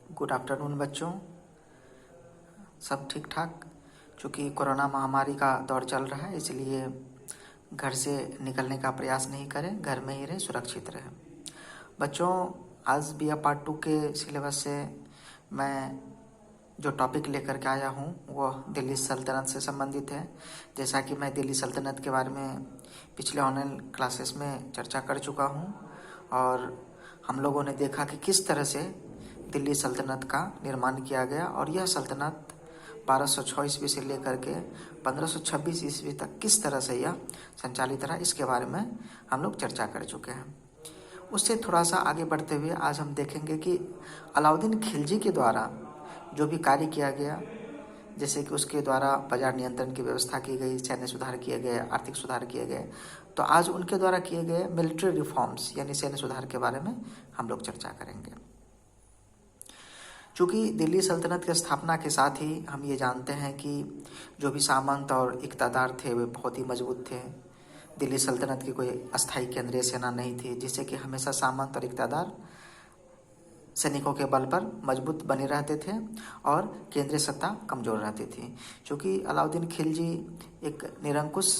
Good afternoon बच्चों। सब ठीक ठाक। चूँकि कोरोना महामारी का दौर चल रहा है, इसलिए घर से निकलने का प्रयास नहीं करें, घर में ही रहें, सुरक्षित रहें। बच्चों, आज BA पार्ट 2 के सिलेबस से मैं जो टॉपिक लेकर के आया हूँ वह दिल्ली सल्तनत से संबंधित है। जैसा कि मैं दिल्ली सल्तनत के बारे में पिछले ऑनलाइन क्लासेस में चर्चा कर चुका हूँ और हम लोगों ने देखा कि किस तरह से दिल्ली सल्तनत का निर्माण किया गया और यह सल्तनत 1206 ईस्वी से लेकर के 1526 ईस्वी तक किस तरह से यह संचालित रहा, इसके बारे में हम लोग चर्चा कर चुके हैं। उससे थोड़ा सा आगे बढ़ते हुए आज हम देखेंगे कि अलाउद्दीन खिलजी के द्वारा जो भी कार्य किया गया, जैसे कि उसके द्वारा बाजार नियंत्रण की व्यवस्था की गई, सैन्य सुधार किए गए, आर्थिक सुधार किए गए, तो आज उनके द्वारा किए गए मिलिट्री रिफॉर्म्स यानी सैन्य सुधार के बारे में हम लोग चर्चा करेंगे। चूँकि दिल्ली सल्तनत की स्थापना के साथ ही हम ये जानते हैं कि जो भी सामंत और इक़्तिदार थे वे बहुत ही मजबूत थे। दिल्ली सल्तनत की कोई अस्थायी केंद्रीय सेना नहीं थी, जिससे कि हमेशा सामंत और इक़्तिदार सैनिकों के बल पर मजबूत बने रहते थे और केंद्रीय सत्ता कमज़ोर रहती थी। चूँकि अलाउद्दीन खिलजी एक निरंकुश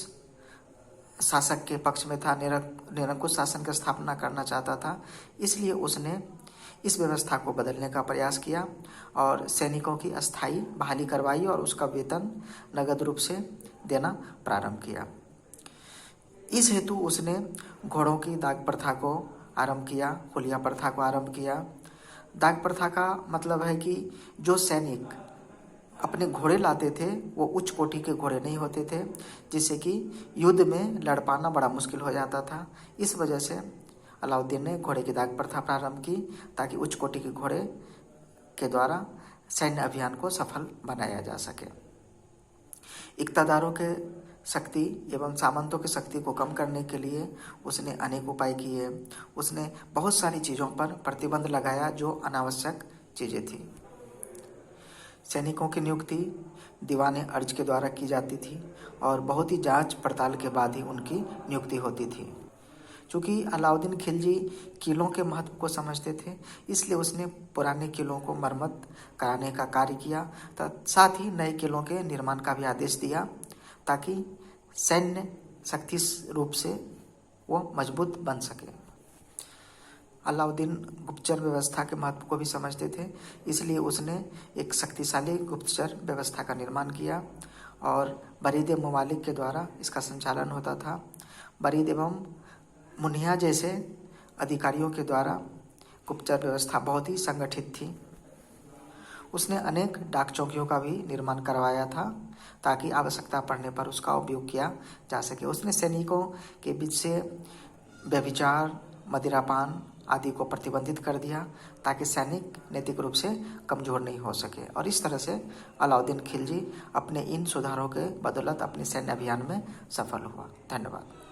शासक के पक्ष में था, निरंकुश शासन की स्थापना करना चाहता था, इसलिए उसने इस व्यवस्था को बदलने का प्रयास किया और सैनिकों की अस्थायी बहाली करवाई और उसका वेतन नगद रूप से देना प्रारंभ किया। इस हेतु उसने घोड़ों की दाग प्रथा को आरंभ किया, हुलिया प्रथा को आरंभ किया। दाग प्रथा का मतलब है कि जो सैनिक अपने घोड़े लाते थे वो उच्च कोटि के घोड़े नहीं होते थे, जिससे कि युद्ध में लड़ पाना बड़ा मुश्किल हो जाता था। इस वजह से अलाउद्दीन ने घोड़े की दाग प्रथा प्रारंभ की ताकि उच्च कोटि के घोड़े के द्वारा सैन्य अभियान को सफल बनाया जा सके। इक़्तिदारों के शक्ति एवं सामंतों की शक्ति को कम करने के लिए उसने अनेक उपाय किए। उसने बहुत सारी चीज़ों पर प्रतिबंध लगाया जो अनावश्यक चीज़ें थी। सैनिकों की नियुक्ति दीवान अर्ज के द्वारा की जाती थी और बहुत ही जांच पड़ताल के बाद ही उनकी नियुक्ति होती थी। चूँकि अलाउद्दीन खिलजी किलों के महत्व को समझते थे, इसलिए उसने पुराने किलों को मरम्मत कराने का कार्य किया, साथ ही नए किलों के निर्माण का भी आदेश दिया ताकि सैन्य शक्ति रूप से वो मजबूत बन सके। अलाउद्दीन गुप्तचर व्यवस्था के महत्व को भी समझते थे, इसलिए उसने एक शक्तिशाली गुप्तचर व्यवस्था का निर्माण किया और बरीद मवालिक के द्वारा इसका संचालन होता था। बरीद एवं मुनिया जैसे अधिकारियों के द्वारा गुप्तचर व्यवस्था बहुत ही संगठित थी। उसने अनेक डाक चौकियों का भी निर्माण करवाया था ताकि आवश्यकता पड़ने पर उसका उपयोग किया जा सके। उसने सैनिकों के बीच से व्यभिचार, मदिरापान आदि को प्रतिबंधित कर दिया ताकि सैनिक नैतिक रूप से कमज़ोर नहीं हो सके और इस तरह से अलाउद्दीन खिलजी अपने इन सुधारों के बदौलत अपने सैन्य अभियान में सफल हुआ। धन्यवाद।